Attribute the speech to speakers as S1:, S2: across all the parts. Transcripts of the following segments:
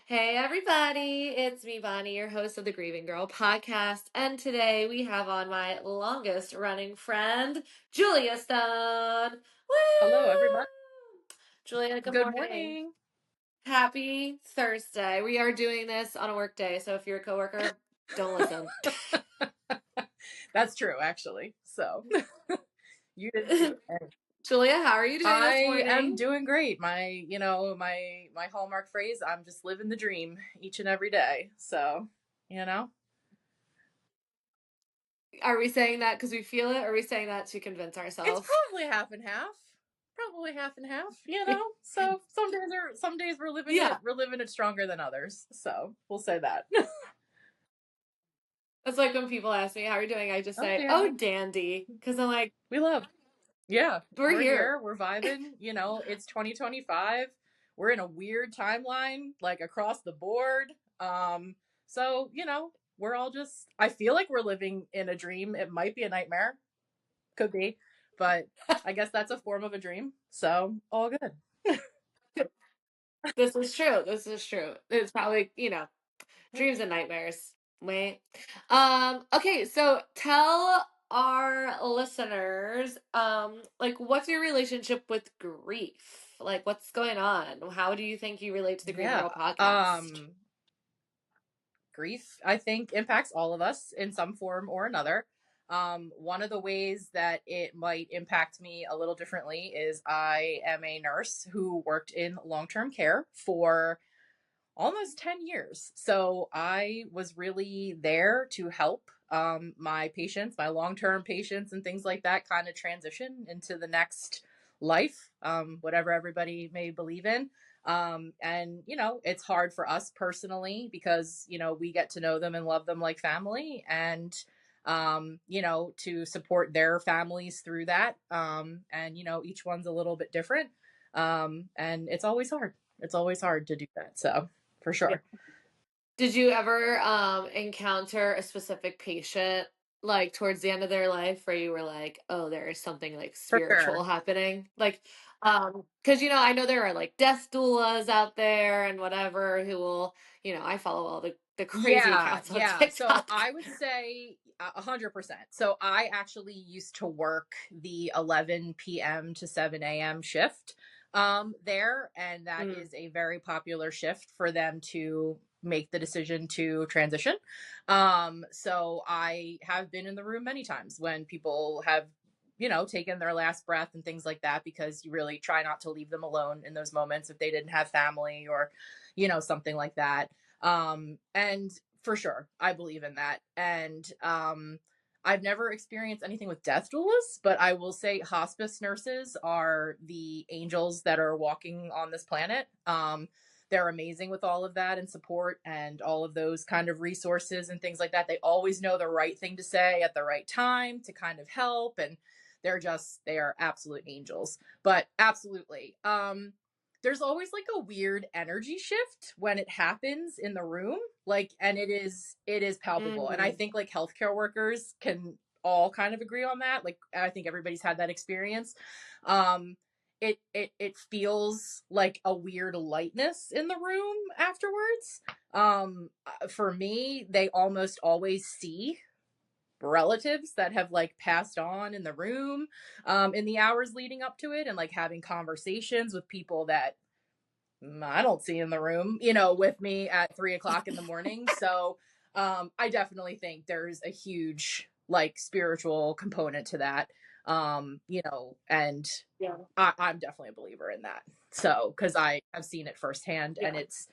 S1: Hey everybody, it's me, Bonnie, your host of the Grieving Girl podcast, and today we have on my longest running friend, Julia Stone.
S2: Hello, everybody.
S1: Woo! Julia, good
S2: Good
S1: morning.
S2: morning.
S1: Happy Thursday. We are doing this on a work day, so if you're a coworker, don't listen.
S2: That's true, actually. So you didn't do it.
S1: Julia, how are you doing this
S2: I am
S1: morning?
S2: doing great. My hallmark phrase, I'm just living the dream each and every day. So, you know.
S1: Are we saying that because we feel it, or are we saying that to convince
S2: It's
S1: ourselves?
S2: probably half and half. Probably half and half. So some days
S1: Yeah.
S2: we're living it stronger than others. So we'll say that.
S1: It's like when people ask me, how are you doing? I just
S2: Oh,
S1: say, oh,
S2: dandy.
S1: dandy. Because I'm like,
S2: We love. Yeah,
S1: we're
S2: we're
S1: here.
S2: here, we're vibing, it's 2025. We're in a weird timeline, like across the board. So, we're all just I feel like we're living in a dream. It might be a nightmare, could be, but I guess that's a form of a dream. So, all good.
S1: This is true. This is true. It's probably, dreams and nightmares. Wait. Okay, so tell our listeners, like what's your relationship with grief? Like what's going on? How do you think you relate to the Grieving
S2: Yeah.
S1: Girl podcast?
S2: Um Grief, I think, impacts all of us in some form or another. One of the ways that it might impact me a little differently is I am a nurse who worked in long term care for almost 10 years. So I was really there to help my patients, my long term patients, and things like that kind of transition into the next life, whatever everybody may believe in. And, it's hard for us personally because, we get to know them and love them like family. And, to support their families through that. And, each one's a little bit different. And it's always hard. It's always hard to do that. So, for
S1: Yeah.
S2: sure.
S1: Did you ever encounter a specific patient like towards the end of their life where you were like, oh, there is something like
S2: For
S1: spiritual
S2: sure.
S1: happening? Like, because I know there are like death doulas out there and whatever who will, I follow all the crazy
S2: Yeah,
S1: accounts on
S2: yeah. So
S1: TikTok.
S2: I would say 100%. So I actually used to work the 11 p.m. to 7 a.m. shift there, and that
S1: Mm.
S2: is a very popular shift for them to make the decision to transition. So I have been in the room many times when people have taken their last breath and things like that, because you really try not to leave them alone in those moments if they didn't have family or something like that. And for sure, I believe in that. And I've never experienced anything with death doulas, but I will say hospice nurses are the angels that are walking on this planet. They're amazing with all of that and support and all of those kind of resources and things like that. They always know the right thing to say at the right time to kind of help. And they are absolute angels. But absolutely. There's always like a weird energy shift when it happens in the room, like, and it is palpable. And I
S1: Mm.
S2: think like healthcare workers can all kind of agree on that. Like, I think everybody's had that experience. Um it feels like a weird lightness in the room afterwards. For me, they almost always see relatives that have like passed on in the room in the hours leading up to it, and like having conversations with people that I don't see in the room, with me at 3 o'clock in the morning. So I definitely think there's a huge like spiritual component to that. And
S1: Yeah.
S2: I'm definitely a believer in that. So, because I have seen it firsthand, and
S1: Yeah.
S2: it's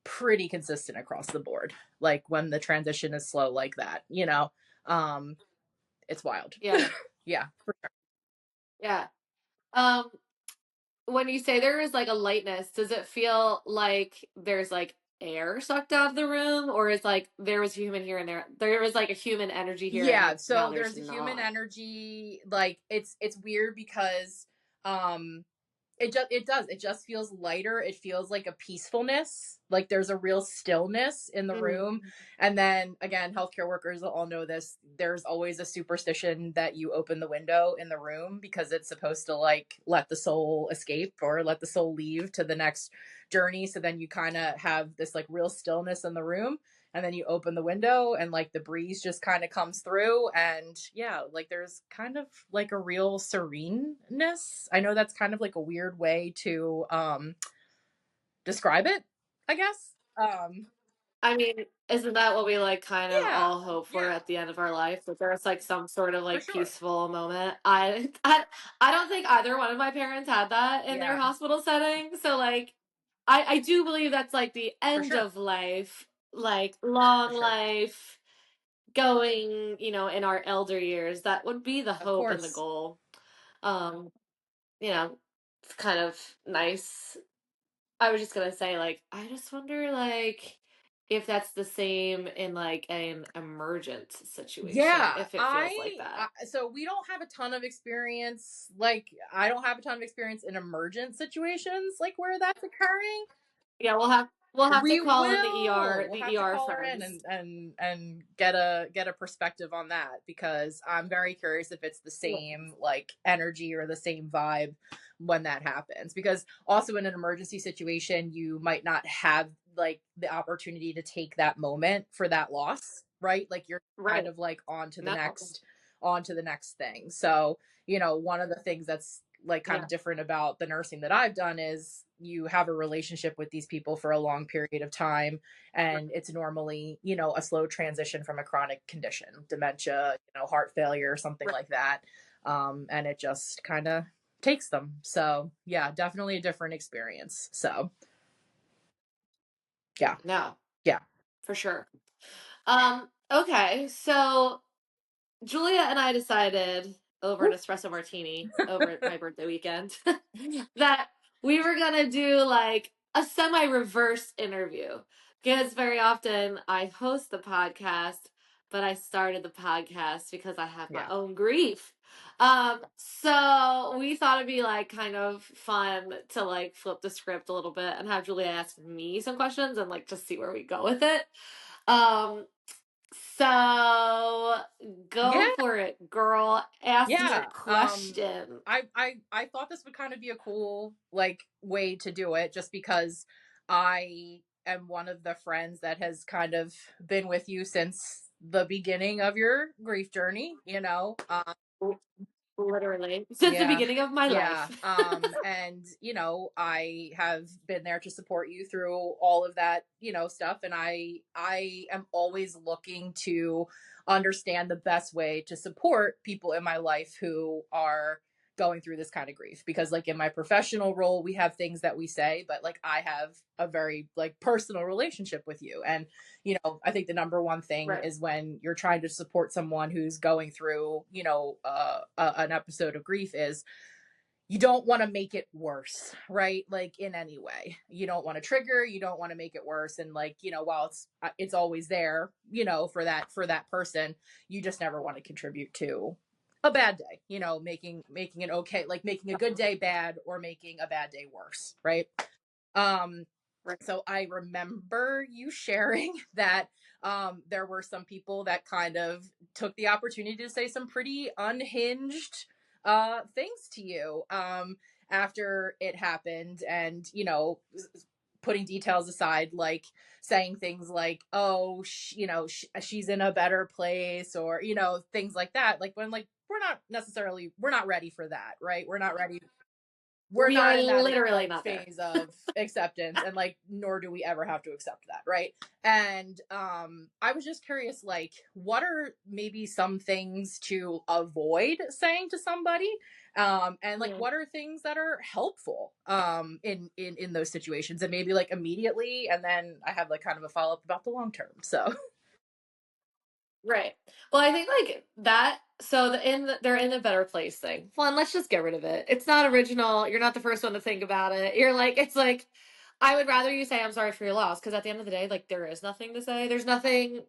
S2: pretty consistent across the board. Like when the transition is slow like that, um, it's wild.
S1: Yeah.
S2: Yeah.
S1: Yeah. Um, when you say there is like a lightness, does it feel like there's like air sucked out of the room, or is like there was a human here and there? There was like a human energy here, and
S2: Yeah,
S1: like now
S2: so
S1: there's
S2: there's a human
S1: not.
S2: energy, like it's weird because um it just feels lighter. It feels like a peacefulness, like there's a real stillness in the
S1: Mm.
S2: room. And then again, healthcare workers all know this, there's always a superstition that you open the window in the room because it's supposed to like let the soul escape or let the soul leave to the next journey. So then you kind of have this like real stillness in the room, and then you open the window and like the breeze just kind of comes through, and yeah, like there's kind of like a real sereneness. I know that's kind of like a weird way to describe it, I guess.
S1: I mean, isn't that what we like kind of
S2: Yeah,
S1: all hope for
S2: yeah,
S1: at the end of our life? That there's like some sort of
S2: for
S1: like
S2: sure.
S1: peaceful moment. I don't think either one of my parents had that in their
S2: Yeah,
S1: hospital setting. So like I do believe that's like the
S2: for
S1: end
S2: sure,
S1: of life, like
S2: for
S1: long
S2: sure.
S1: life, going, in our elder years. That would be the
S2: Of
S1: hope and the
S2: course.
S1: goal. Um, it's kind of nice. I was just gonna say, like, I just wonder, like, if that's the same in like an emergent situation,
S2: Yeah,
S1: if it feels like
S2: I
S1: that.
S2: so we don't have a ton of experience. Like, I don't have a ton of experience in emergent situations, like where that's occurring.
S1: Yeah, we'll have to
S2: We
S1: call in
S2: will. We'll
S1: the
S2: have to
S1: ER
S2: call her in
S1: friends.
S2: and get a perspective on that, because I'm very curious if it's the
S1: Yeah.
S2: same like energy or the same vibe when that happens. Because also in an emergency situation, you might not have like the opportunity to take that moment for that loss, right? Like you're kind
S1: Right.
S2: of like
S1: No.
S2: on to the next thing. So, one of the things that's like kind
S1: Yeah.
S2: of different about the nursing that I've done is you have a relationship with these people for a long period of time,
S1: Right.
S2: and it's normally, a slow transition from a chronic condition, dementia, heart failure, something
S1: Right.
S2: like that. And it just kind of takes them. So, yeah, definitely a different experience. So, yeah.
S1: No,
S2: Yeah.
S1: for sure. Okay, so Julia and I decided over an
S2: Woo.
S1: espresso martini over my birthday weekend that we were gonna do like a semi reverse interview, because very often I host the podcast, but I started the podcast because I have my
S2: Yeah.
S1: own grief. So we thought it'd be like kind of fun to like flip the script a little bit and have Julia ask me some questions and like just see where we go with it. Um, so
S2: Yeah.
S1: go for it, girl. Ask your
S2: Yeah.
S1: question.
S2: I thought this would kind of be a cool like way to do it, just because I am one of the friends that has kind of been with you since the beginning of your grief journey.
S1: Literally. Since the
S2: Yeah.
S1: beginning of my
S2: Yeah.
S1: life.
S2: And I have been there to support you through all of that, stuff. And I am always looking to understand the best way to support people in my life who are going through this kind of grief, because like in my professional role we have things that we say, but like I have a very like personal relationship with you. And I think the number one thing
S1: Right.
S2: is when you're trying to support someone who's going through, an episode of grief, is you don't want to make it worse, right? Like in any way, you don't want to trigger, you don't want to make it worse. And like, while it's always there, for that person, you just never want to contribute to a bad day, making it okay, like making a good day bad or making a bad day worse, right? Um,
S1: Right.
S2: so I remember you sharing that there were some people that kind of took the opportunity to say some pretty unhinged things to you after it happened. And, putting details aside, like saying things like, oh, she's in a better place, or, things like that. Like when, like, we're not ready for that, right? We're
S1: We
S2: not
S1: are
S2: in that
S1: literally
S2: like
S1: not there.
S2: phase of acceptance, and like nor do we ever have to accept that, right? And I was just curious, like, what are maybe some things to avoid saying to somebody, and like
S1: Mm.
S2: what are things that are helpful in those situations, and maybe like immediately, and then I have like kind of a follow-up about the long term. So
S1: Right. Well, I think like that. So they're in the better place thing. One, let's just get rid of it. It's not original. You're not the first one to think about it. You're like, it's like, I would rather you say I'm sorry for your loss, because at the end of the day, like there is nothing to say. There's nothing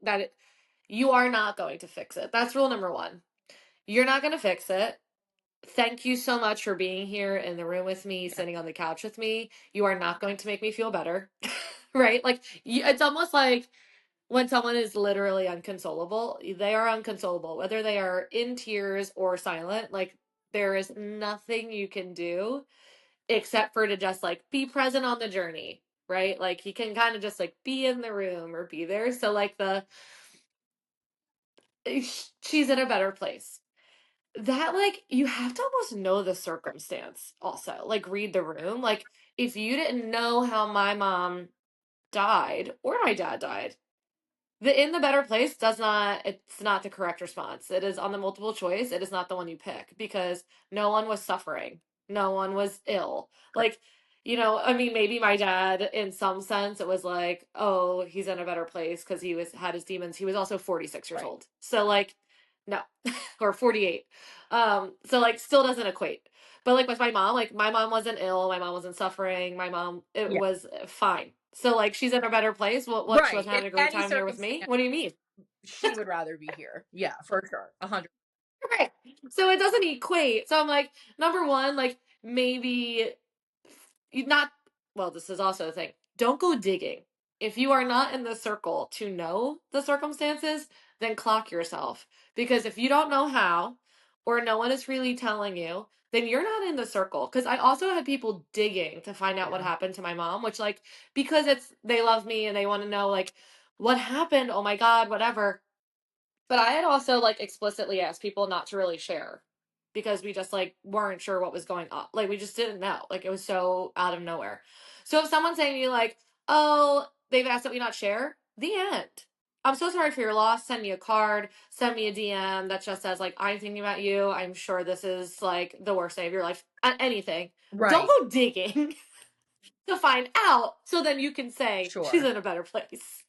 S1: you are not going to fix it. That's rule number one. You're not going to fix it. thank you so much for being here in the room with me,
S2: Yeah.
S1: sitting on the couch with me. You are not going to make me feel better. Right? Like it's almost like when someone is literally unconsolable, they are unconsolable, whether they are in tears or silent. Like there is nothing you can do except for to just like be present on the journey, right? Like you can kind of just like be in the room or be there. So like the she's in a better place. That like you have to almost know the
S2: Right.
S1: circumstance also. Like read the room. Like if you didn't know how my mom died or my dad died, the in the better place does not it's not the correct response. It is on the multiple choice. It is not the one you pick because no one was suffering. No one was ill. Like, I mean maybe my dad in some sense it was like, oh, he's in a better place because he was had his demons. He was also 46 years
S2: Right.
S1: old. So like no. Or 48. So like still doesn't equate. But like with my mom wasn't ill, my mom wasn't suffering, my mom it
S2: Yeah.
S1: was fine. So like she's in a better place. What she
S2: Right.
S1: wasn't
S2: In
S1: having a great
S2: any
S1: time here with me?
S2: circumstance,
S1: What do you mean?
S2: she would rather be here. Yeah, for sure. 100.
S1: Right. So it doesn't equate. So I'm like, number one, like maybe you not well, this is also a thing. Don't go digging. If you are not in the circle to know the circumstances, then clock yourself. Because if you don't know how, or no one is really telling you, then you're not in the circle. Because I also had people digging to find out what
S2: Yeah.
S1: happened to my mom, which like because it's they love me and they want to know like what happened. Oh my God, whatever. But I had also like explicitly asked people not to really share because we just like weren't sure what was going on. Like we just didn't know. Like it was so out of nowhere. So if someone's saying to you like, "Oh, they've asked that we not share," the end. I'm so sorry for your loss. Send me a card, send me a DM that just says like, "I'm thinking about you. I'm sure this is like the worst day of your life." Anything. Don't
S2: Right.
S1: go digging to find out so then you can say she's
S2: Sure.
S1: in a better place.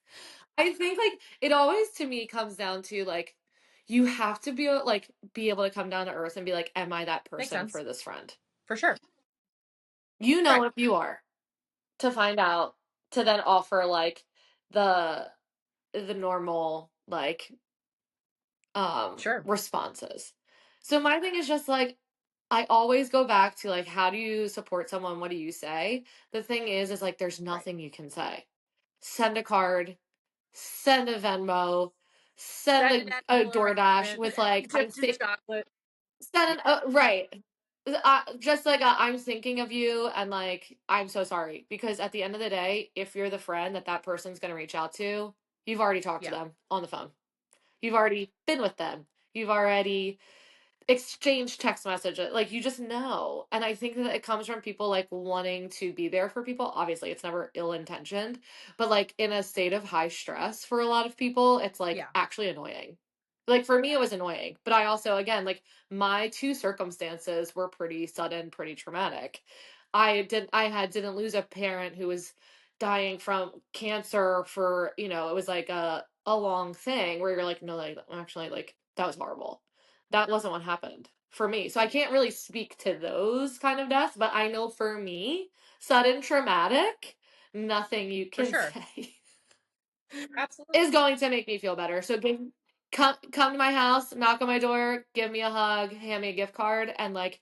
S1: I think like it always to me comes down to like you have to be able to come down to earth and be like, am I that
S2: Makes
S1: person
S2: sense.
S1: for this friend?
S2: For sure.
S1: You know
S2: Right.
S1: if you are to find out to then offer like the the normal like
S2: Sure.
S1: responses. So my thing is just like I always go back to like how do you support someone? What do you say? The thing is like there's
S2: Right.
S1: nothing you can say. Send a card, send a Venmo, send
S2: Send an
S1: a
S2: envelope
S1: DoorDash
S2: with
S1: with like I'm
S2: dipped in
S1: sick.
S2: chocolate. Yeah.
S1: Send an right. Just like I'm thinking of you and like I'm so sorry because at the end of the day, if you're the friend that that person's gonna reach out to, you've already talked to
S2: Yeah.
S1: them on the phone. You've already been with them. You've already exchange text messages. Like you just know. And I think that it comes from people like wanting to be there for people. Obviously, it's never ill intentioned, but like in a state of high stress for a lot of people, it's like
S2: Yeah.
S1: actually annoying. Like for me, it was annoying, but I also, again, like my two circumstances were pretty sudden, pretty traumatic. I didn't lose a parent who was dying from cancer for, it was like a long thing where you're like, no, like actually, like that was horrible. That wasn't what happened for me. So I can't really speak to those kind of deaths, but I know for me, sudden traumatic, nothing you
S2: For
S1: can
S2: sure.
S1: say
S2: Absolutely.
S1: is going to make me feel better. So come to my house, knock on my door, give me a hug, hand me a gift card, and like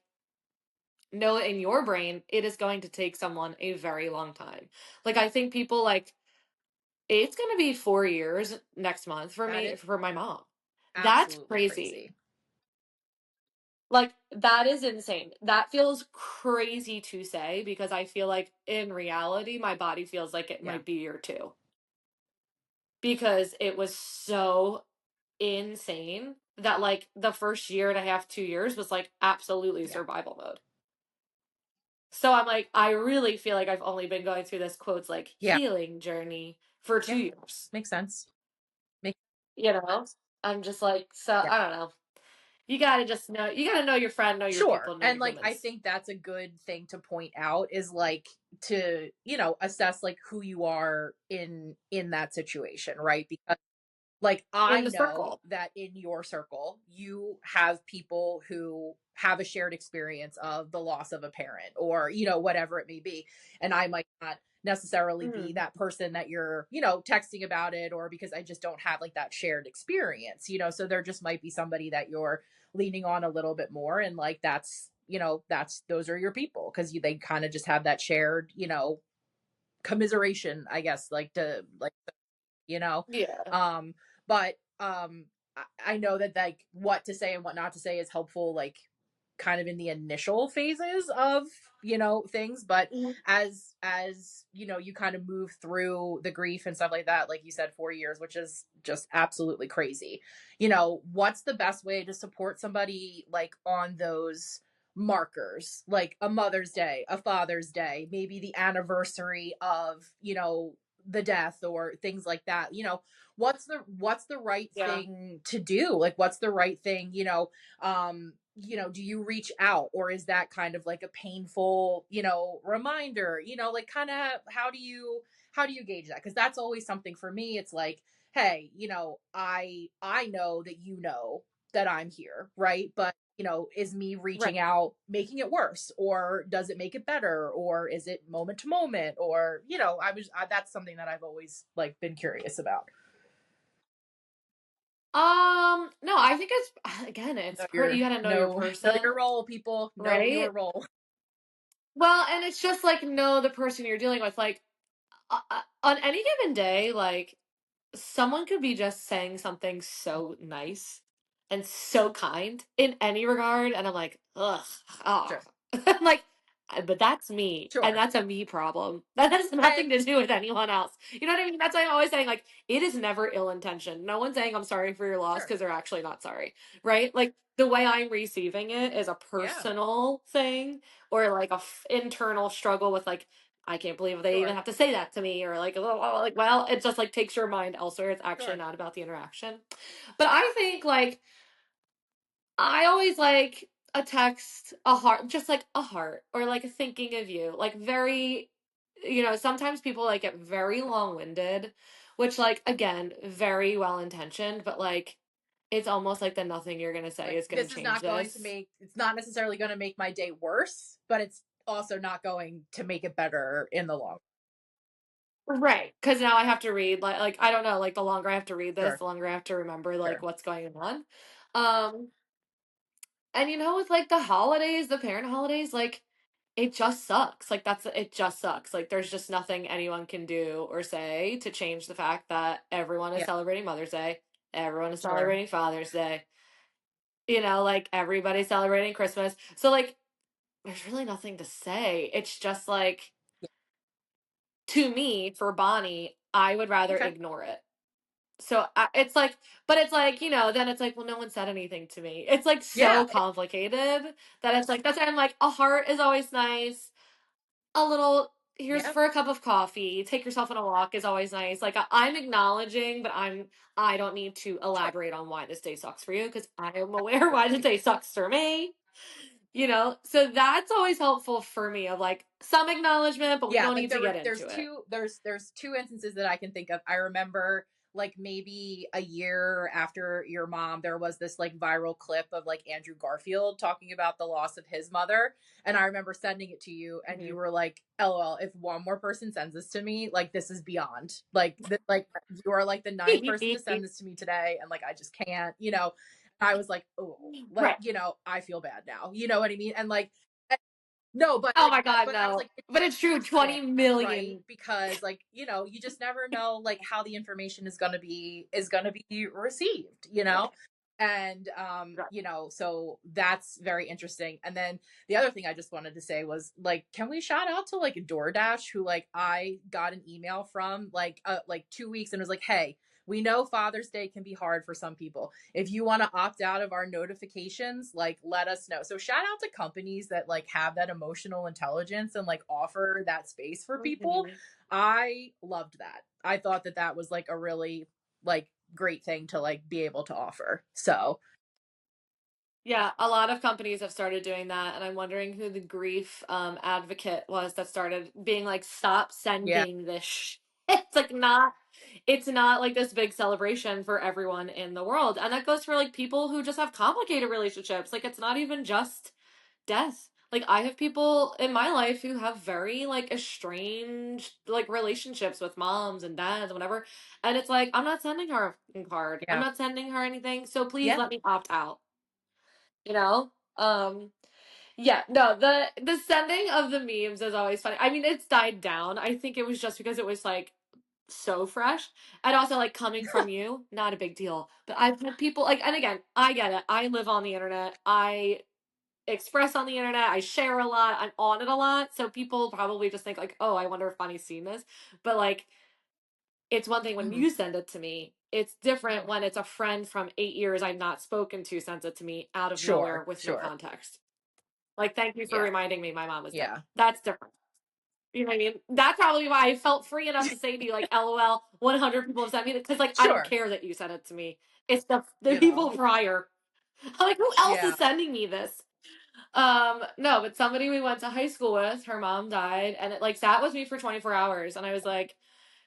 S1: know in your brain it is going to take someone a very long time. Like I think people like it's going to be 4 years next month for
S2: That
S1: me
S2: is
S1: for my mom. That's
S2: absolutely
S1: crazy.
S2: crazy.
S1: Like, that is insane. That feels crazy to say because I feel like in reality, my body feels like it
S2: Yeah.
S1: might be year two because it was so insane that, like, the first year and a half, 2 years was like absolutely
S2: Yeah.
S1: survival mode. So I'm like, I really feel like I've only been going through this quotes like
S2: Yeah.
S1: healing journey for two
S2: Yeah.
S1: years.
S2: Makes sense. Make
S1: You know, I'm just like, so
S2: Yeah.
S1: I don't know. You gotta know your friend, know your
S2: Sure.
S1: people, know
S2: And
S1: your
S2: like I
S1: humans.
S2: think that's a good thing to point out is like to, assess like who you are in that situation, right? Because like
S1: In
S2: I
S1: the
S2: know
S1: circle.
S2: that in your circle you have people who have a shared experience of the loss of a parent, or whatever it may be. And I might not necessarily be
S1: Mhm.
S2: that person that you're texting about it, or because I just don't have like that shared experience. So there just might be somebody that you're leaning on a little bit more, and like that's those are your people, because they kind of just have that shared commiseration, I guess, like to like you know
S1: Yeah.
S2: um but I know that like what to say and what not to say is helpful, like kind of in the initial phases of things. But
S1: Mhm.
S2: as you kind of move through the grief and stuff like that, like you said, 4 years, which is just absolutely crazy. What's the best way to support somebody like on those markers, like a Mother's Day, a Father's Day, maybe the anniversary of the death, or things like that? What's the right
S1: Yeah.
S2: thing to do? Like, what's the right thing? Do you reach out, or is that kind of like a painful reminder? Like, kind of, how do you gauge that? Because that's always something for me. It's like, hey, I know that that I'm here, right? But is me
S1: Right.
S2: reaching out making it worse, or does it make it better, or is it moment to moment? Or that's something that I've always like been curious about.
S1: No, I think it's again, it's you gotta know your
S2: Know your
S1: person,
S2: role, people. Know your
S1: right?
S2: role.
S1: Well, and it's just like know the person you're dealing with. Like on any given day, like someone could be just saying something so nice and so kind in any regard, and I'm like, ugh, oh.
S2: Sure.
S1: I'm like, but that's me, and
S2: Sure.
S1: that's a me problem. That has nothing
S2: And
S1: to do with anyone else. You know what I mean? That's why I'm always saying, like, it is never ill intention. No one's saying I'm sorry for your loss
S2: sure.
S1: because they're actually not sorry, right? Like the way I'm receiving it is a
S2: Yeah.
S1: personal thing, or like a internal struggle with like I can't believe they even
S2: Sure.
S1: have to say that to me, or like, like, well, it just like takes your mind elsewhere. It's actually
S2: Sure.
S1: not about the interaction. But I think like I always like a text, a heart, just like a heart, or like a thinking of you, like very, sometimes people like get very long winded, which like again, very well intentioned, but like it's almost like the nothing you're gonna say
S2: Like,
S1: is gonna
S2: this is
S1: change
S2: not going to
S1: this.
S2: make, it's not necessarily going to make my day worse, but it's also not going to make it better in the long.
S1: Right, because now I have to read like I don't know, like the longer I have to read this,
S2: Sure.
S1: the longer I have to remember like
S2: Sure.
S1: what's going on. Um, and with like the holidays, the parent holidays, like it just sucks. Like it just sucks. Like there's just nothing anyone can do or say to change the fact that everyone is
S2: Yeah.
S1: celebrating Mother's Day, everyone is
S2: Sure.
S1: celebrating Father's Day. Like everybody's celebrating Christmas. So like there's really nothing to say. It's just like
S2: Yeah.
S1: to me, for Bonnie, I would rather
S2: Okay.
S1: ignore it. So it's like, but it's like, then it's like, well, no one said anything to me. It's like
S2: Yeah.
S1: so complicated that it's like, that's why I'm like, a heart is always nice. A little, here's
S2: Yeah.
S1: for a cup of coffee, take yourself on a walk is always nice. Like I'm acknowledging, but I don't need to
S2: Sure.
S1: elaborate on why this day sucks for you because I am aware why this day sucks for me. So that's always helpful for me of like some acknowledgement, but we
S2: Yeah,
S1: don't
S2: like
S1: need to get
S2: there's
S1: into it.
S2: two instances that I can think of. I remember like maybe a year after your mom, there was this like viral clip of like Andrew Garfield talking about the loss of his mother. And I remember sending it to you, and you
S1: Mhm.
S2: were like, LOL, if one more person sends this to me, like this is beyond. Like you are like the ninth person to send this to me today, and like I just can't. I was like, oh, like,
S1: Right.
S2: I feel bad now. You know what I mean? And like, no, but
S1: Oh
S2: like,
S1: my God,
S2: but I was
S1: no.
S2: like, it's
S1: But it's true.
S2: important,
S1: 20
S2: right?
S1: million.
S2: Because like, you just never know like how the information is gonna be received.
S1: Right.
S2: And
S1: Right.
S2: so that's very interesting. And then the other thing I just wanted to say was like, can we shout out to like DoorDash, who like I got an email from like 2 weeks, and was like, hey, we know Father's Day can be hard for some people. If you want to opt out of our notifications, like let us know. So shout out to companies that like have that emotional intelligence and like offer that space for people.
S1: Mhm.
S2: I loved that. I thought that that was like a really like great thing to like be able to offer. So,
S1: Yeah, a lot of companies have started doing that, and I'm wondering who the grief advocate was that started being like, "Stop
S2: yeah.
S1: sending this." It's like it's not like this big celebration for everyone in the world, and that goes for like people who just have complicated relationships. Like it's not even just death. Like I have people in my life who have very like estranged like relationships with moms and dads and whatever. And it's like, I'm not sending her a fucking card. I'm
S2: Yeah.
S1: not sending her anything. So please
S2: Yeah.
S1: let me opt out. You know? Yeah, no, the sending of the memes is always funny. I mean, it's died down. I think it was just because it was like so fresh. And also like coming from you, not a big deal. But I've had people like, and again, I get it. I live on the internet. I express on the internet. I share a lot. I'm on it a lot. So people probably just think like, oh, I wonder if Bunny's seen this. But like, it's one thing when
S2: Mhm.
S1: you send it to me. It's different when it's a friend from 8 years I've not spoken to sends it to me out of nowhere
S2: Sure.
S1: with no
S2: Sure.
S1: context. Like, thank you for
S2: Yeah.
S1: reminding me my mom was dead.
S2: Yeah.
S1: That's different. You know what I mean? That's probably why I felt free enough to say to you, like, LOL, 100 people have sent me, because, like, I don't
S2: Sure.
S1: care that you sent it to me. It's the
S2: You
S1: people
S2: know.
S1: prior. I'm like, who else
S2: Yeah.
S1: is sending me this? No, but somebody we went to high school with, her mom died, and it like sat with me for 24 hours, and I was like,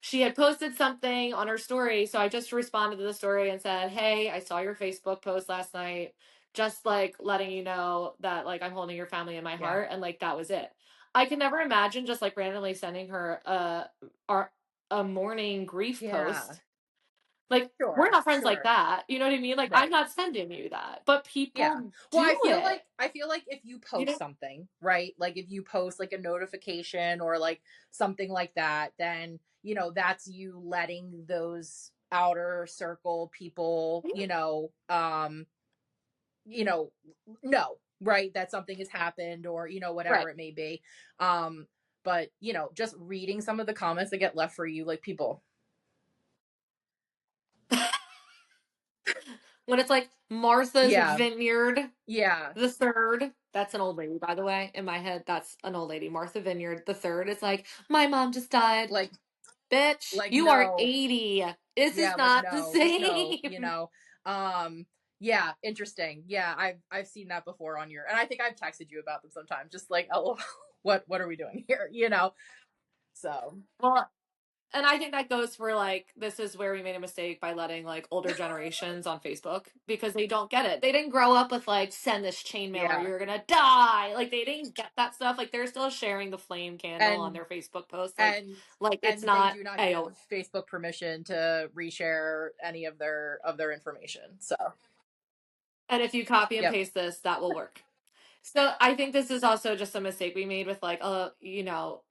S1: she had posted something on her story, so I just responded to the story and said, "Hey, I saw your Facebook post last night. Just like letting you know that like I'm holding your family in my
S2: Yeah.
S1: heart," and like that was it. I can never imagine just like randomly sending her a morning grief
S2: Yeah.
S1: post. Like we're
S2: Sure.
S1: not friends like
S2: Sure.
S1: that. You know what I mean? Like I'm
S2: Right.
S1: not sending you that. But
S2: Yeah.
S1: people
S2: Well,
S1: do it.
S2: I feel like if you
S1: You
S2: post
S1: know?
S2: something, right? Like if you post like a notification or like something like that, then, that's you letting those outer circle people, you know, know, right? That something has happened or,
S1: Right.
S2: whatever it may be. Um, but, just reading some of the comments that get left for you, like people.
S1: When it's like Martha's
S2: Yeah.
S1: Vineyard
S2: Yeah.
S1: the third. That's an old lady, by the way. In my head, that's an old lady. Martha Vineyard the third. It's like, my mom just died.
S2: Like,
S1: Bitch,
S2: like,
S1: you are
S2: no.
S1: 80. This is
S2: Yeah, like
S1: not the
S2: no, no,
S1: same.
S2: um yeah, interesting. Yeah, I've seen that before on your, and I think I've texted you about them sometimes, just like, oh, what are we doing here? So
S1: Well, and I think that goes for like, this is where we made a mistake by letting like older generations on Facebook because they don't get it. They didn't grow up with like, send this chainmail or
S2: yeah,
S1: you're gonna die. Like they didn't get that stuff. Like they're still sharing the flame candle on
S2: and
S1: their Facebook post.
S2: and
S1: Like it's
S2: and they
S1: not
S2: do not give
S1: AO.
S2: Facebook permission to reshare any of their information. So
S1: And if you copy and
S2: yep.
S1: paste this, that will work. So I think this is also just a mistake we made with like,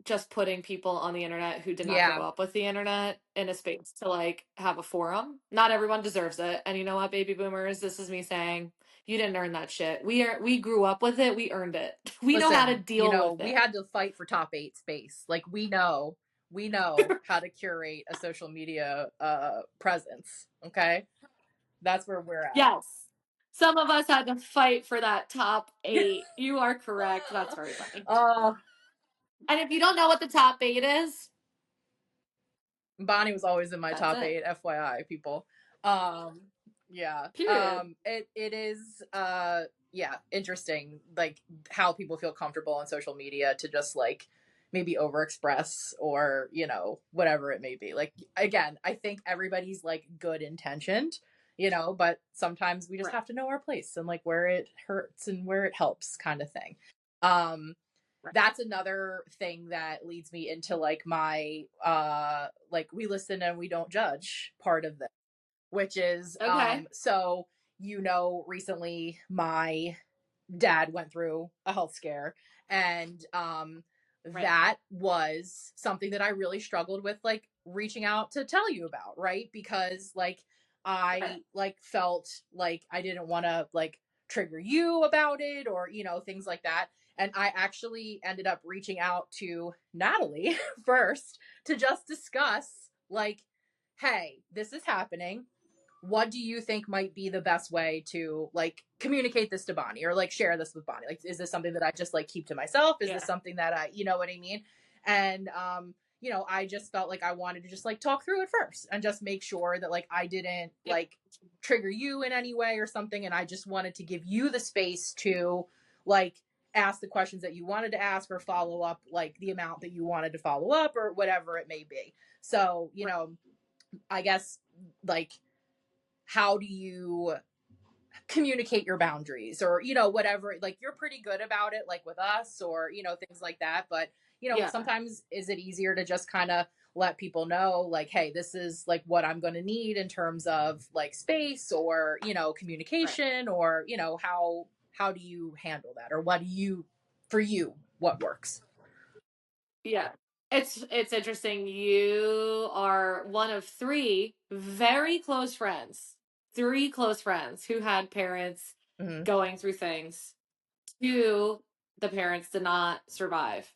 S1: just putting people on the internet who did not grow
S2: Yeah.
S1: up with the internet in a space to like have a forum. Not everyone deserves it. And you know what, baby boomers, this is me saying, you didn't earn that shit. We grew up with it. We earned it. We know how to
S2: Listen,
S1: deal with
S2: we
S1: it.
S2: had to fight for top 8 space. Like we know how to curate a social media presence, okay? That's where we're at.
S1: Yes. Some of us had to fight for that top 8. You are correct. That's very funny.
S2: Oh,
S1: And if you don't know what the top 8 is,
S2: Bonnie was always in my
S1: that's
S2: top
S1: it.
S2: 8, FYI, people. Um, yeah.
S1: Period.
S2: It is yeah, interesting like how people feel comfortable on social media to just like maybe overexpress or, whatever it may be. Like again, I think everybody's like good intentioned, but sometimes we just
S1: Right.
S2: have to know our place and like where it hurts and where it helps kind of thing. Um
S1: Right.
S2: that's another thing that leads me into like my like we listen and we don't judge part of this, which is
S1: Okay.
S2: so recently my dad went through a health scare, and
S1: Right.
S2: that was something that I really struggled with like reaching out to tell you about, right? Because like
S1: Right.
S2: I like felt like I didn't want to like trigger you about it or things like that, and I actually ended up reaching out to Natalie first to just discuss like, hey, this is happening, what do you think might be the best way to like communicate this to Bonnie or like share this with Bonnie? Like, is this something that I just like keep to myself? Is this
S1: Yeah.
S2: something that you know what I mean? And, I just felt like I wanted to just like talk through it first and just make sure that like I didn't
S1: Yep.
S2: like trigger you in any way or something. And I just wanted to give you the space to like ask the questions that you wanted to ask or follow up like the amount that you wanted to follow up or whatever it may be. So,
S1: Right.
S2: I guess like how do you communicate your boundaries, or whatever, like you're pretty good about it, like with us, or things like that. But
S1: Yeah.
S2: sometimes is it easier to just kind of let people know, like, hey, this is like what I'm going to need in terms of like space, or
S1: Right.
S2: communication, or how do you handle that, or what do you, for you, what works?
S1: Yeah. It's interesting. You are one of three very close friends. Three close friends who had parents
S2: Hmm.
S1: going through things. Two, the parents did not survive,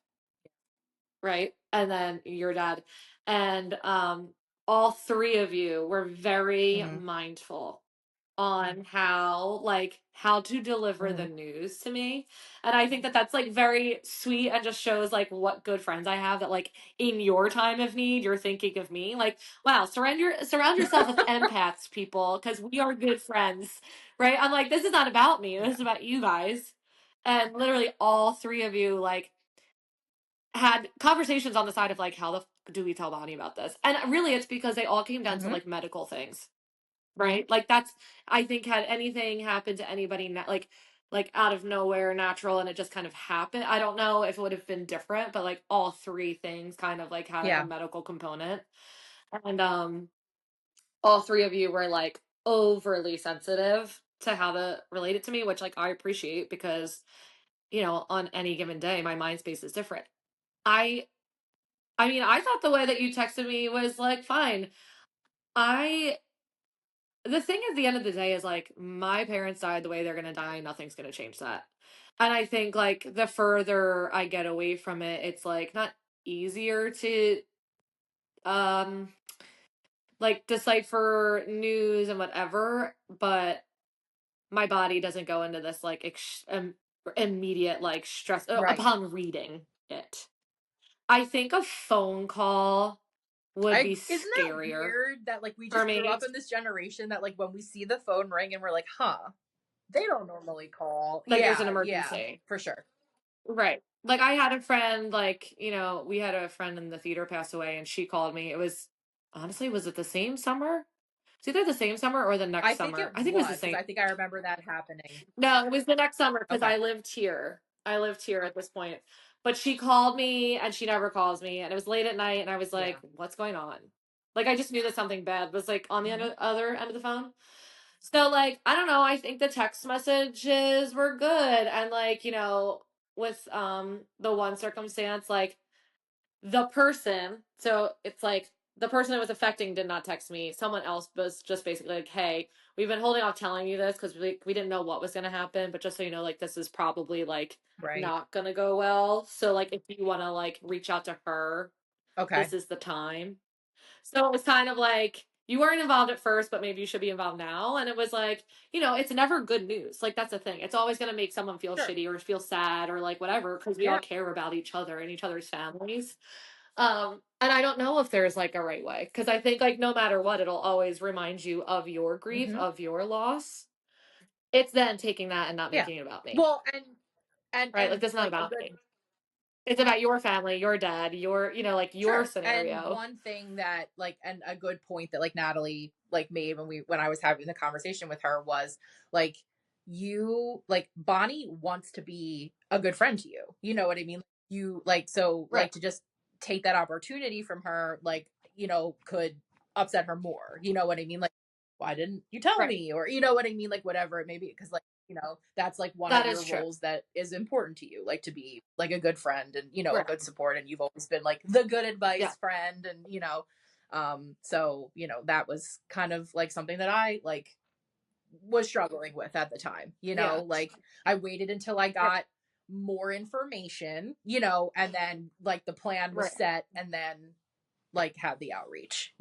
S1: right? And then your dad. And all three of you were very
S2: Hmm.
S1: mindful on how to deliver
S2: Hmm.
S1: the news to me. And I think that that's like very sweet and just shows like what good friends I have, that like in your time of need you're thinking of me. Like, wow, surround yourself with empaths, people, because we are good friends, right? I'm like, this is not about me, this
S2: Yeah.
S1: is about you guys. And literally all three of you like had conversations on the side of like, how the do we tell Bonnie about this? And really it's because they all came down to
S2: Hmm.
S1: like medical things, right? Like that's, I think, had anything happened to anybody like out of nowhere, natural, and it just kind of happened, I don't know if it would have been different, but like all three things kind of like had a
S2: Yeah.
S1: medical component. And all three of you were like overly sensitive to how to relate it to me, which like I appreciate, because on any given day my mind space is different. I i mean, I thought the way that you texted me was like fine. I The thing at the end of the day is like my parents died the way they're going to die, nothing's going to change that. And I think like the further I get away from it, it's like not easier to um like decipher news and whatever, but my body doesn't go into this like immediate like stress
S2: Right.
S1: upon reading it. I think a phone call would be
S2: Isn't that
S1: scarier
S2: weird that like we
S1: for
S2: just grew
S1: me.
S2: up in this generation that like when we see the phone ring and we're like, huh, they don't normally call.
S1: Like there's an
S2: Yeah, yeah,
S1: emergency.
S2: for sure.
S1: Right. Like I had a friend, like, we had a friend in the theater pass away and she called me. It was honestly, was it the same summer? It's either the same summer or the next
S2: I think
S1: summer.
S2: it
S1: I think it was the
S2: was because
S1: same.
S2: I think I remember that happening.
S1: No, it was the next summer because
S2: Okay.
S1: I lived here. I lived here at this point. But she called me and she never calls me. And it was late at night and I was
S2: Yeah.
S1: like, what's going on? Like I just knew that something bad was like on the
S2: Hmm.
S1: other end of the phone. So like, I don't know, I think the text messages were good. And like, with the one circumstance, like the person, so it's like the person it was affecting did not text me. Someone else was just basically like, "Hey, we've been holding off telling you this because we didn't know what was going to happen, but just so you know, like this is probably like
S2: Right.
S1: not going to go well. So like if you want to like reach out to her,
S2: Okay.
S1: this is the time." So it was kind of like you weren't involved at first, but maybe you should be involved now. And it was like, it's never good news. Like that's the thing. It's always going to make someone feel
S2: Sure.
S1: shitty or feel sad or like whatever because we all
S2: Yeah.
S1: care about each other and each other's families. And I don't know if there's like a right way because I think like no matter what, it'll always remind you of your grief,
S2: Hmm.
S1: of your loss. It's then taking that and not
S2: Yeah.
S1: making it about me,
S2: Well,
S1: right? Like this is not
S2: like a
S1: about
S2: good,
S1: me. It's about your family, your dad, like your
S2: sure. And
S1: scenario.
S2: one thing that like, and a good point that like Natalie like made when I was having the conversation with her was like, you like Bonnie wants to be a good friend to you. You know what I mean? You like, so
S1: Right.
S2: like to just take that opportunity from her, like, could upset her more. You know what I mean? Like, why didn't you tell
S1: Right.
S2: me? Or you know what I mean? Like whatever it may be. Because like, that's like one of
S1: That
S2: your
S1: is true.
S2: roles that is important to you, like to be like a good friend and a
S1: Right.
S2: good support, and you've always been like the good
S1: Yeah.
S2: advice friend. And so that was kind of like something that I like was struggling with at the time.
S1: Yeah.
S2: Like I waited until I
S1: Right.
S2: got more information, and then like the plan was
S1: Right.
S2: set, and then like had the outreach,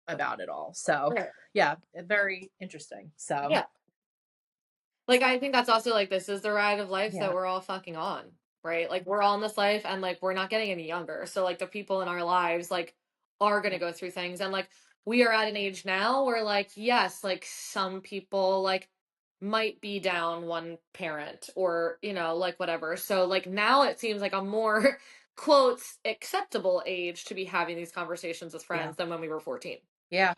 S2: about it all. So
S1: Right.
S2: yeah, very interesting. So
S1: Yeah. Like I think that's also like this is the ride of life that
S2: yeah.
S1: we're all fucking on, right? Like we're all in this life and like we're not getting any younger. So like the people in our lives like are going to
S2: Yeah.
S1: go through things and like we are at an age now where like yes, like some people like might be down one parent or like whatever. So like now it seems like a more quotes acceptable age to be having these conversations with
S2: Yeah.
S1: friends than when we were 14,
S2: Yeah.